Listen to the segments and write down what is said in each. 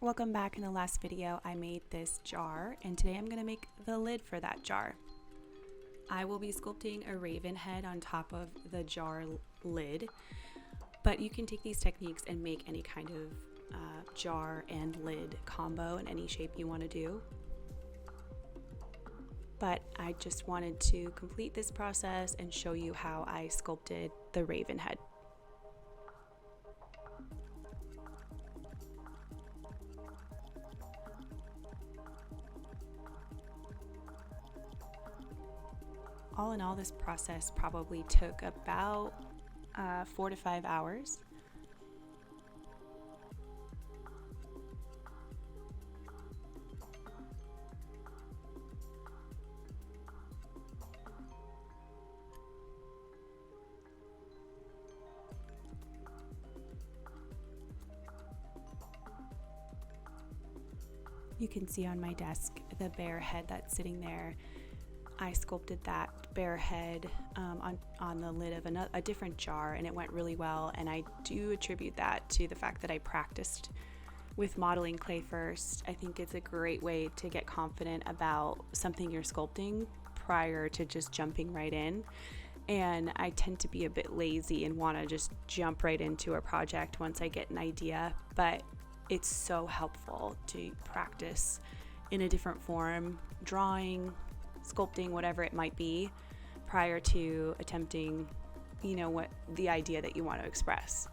Welcome back. In the last video I made this jar, and today I'm going to make the lid for that jar. I will be sculpting a raven head on top of the jar lid, but you can take these techniques and make any kind of jar and lid combo in any shape you want to do. But I just wanted to complete this process and show you how I sculpted the raven head. All in all, this process probably took about 4 to 5 hours. You can see on my desk the bear head that's sitting there. I sculpted that bear head on the lid of a different jar, and it went really well. And I do attribute that to the fact that I practiced with modeling clay first. I think it's a great way to get confident about something you're sculpting prior to just jumping right in. And I tend to be a bit lazy and want to just jump right into a project once I get an idea, but it's so helpful to practice in a different form, drawing, sculpting, whatever it might be, prior to attempting, what the idea that you want to express.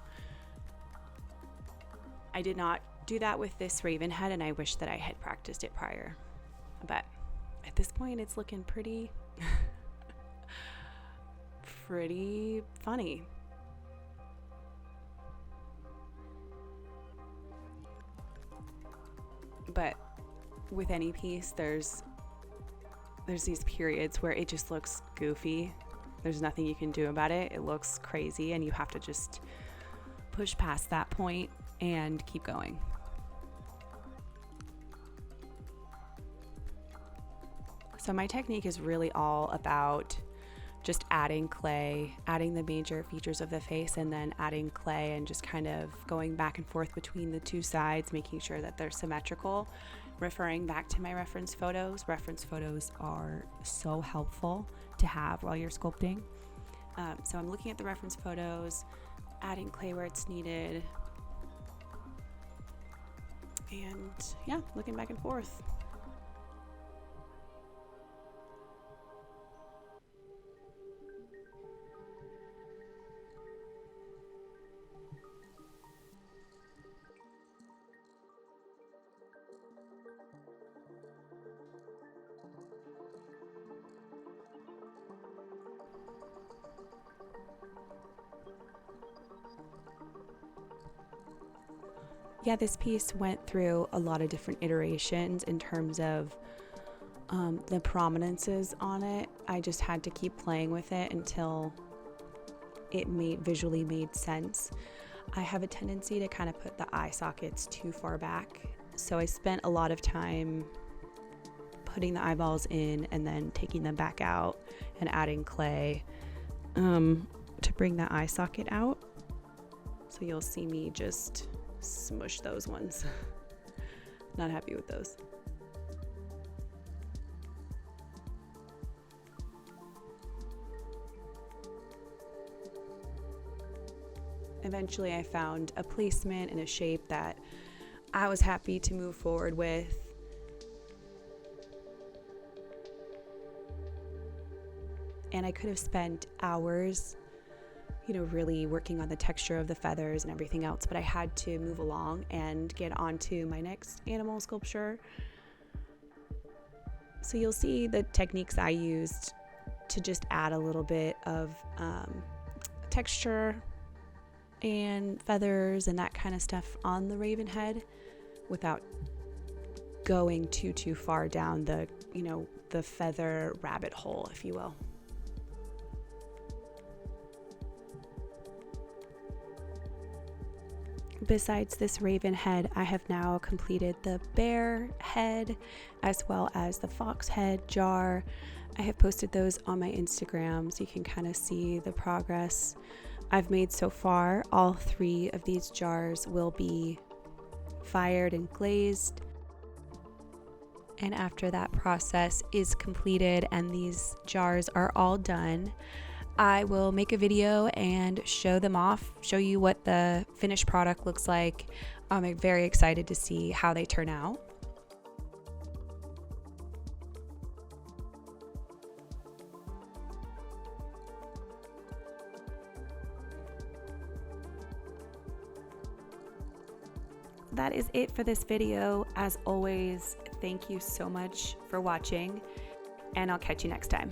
I did not do that with this raven head, and I wish that I had practiced it prior. But at this point, it's looking pretty funny. But with any piece, there's these periods where it just looks goofy. There's nothing you can do about it. It looks crazy, and you have to just push past that point and keep going. So my technique is really all about just adding clay, adding the major features of the face, and then adding clay and just kind of going back and forth between the two sides, making sure that they're symmetrical. Referring back to my reference photos. Reference photos are so helpful to have while you're sculpting. So I'm looking at the reference photos, adding clay where it's needed, and yeah, looking back and forth. Yeah, this piece went through a lot of different iterations in terms of the prominences on it. I just had to keep playing with it until it visually made sense. I have a tendency to kind of put the eye sockets too far back, so I spent a lot of time putting the eyeballs in and then taking them back out and adding clay to bring the eye socket out. So you'll see me just smush those ones. Not happy with those. Eventually I found a placement and a shape that I was happy to move forward with. And I could have spent hours really working on the texture of the feathers and everything else, but I had to move along and get onto my next animal sculpture. So you'll see the techniques I used to just add a little bit of texture and feathers and that kind of stuff on the raven head without going too far down the feather rabbit hole, if you will. Besides this raven head, I have now completed the bear head as well as the fox head jar. I have posted those on my Instagram so you can kind of see the progress I've made so far. All 3 of these jars will be fired and glazed. And after that process is completed and these jars are all done, I will make a video and show them off, show you what the finished product looks like. I'm very excited to see how they turn out. That is it for this video. As always, thank you so much for watching, and I'll catch you next time.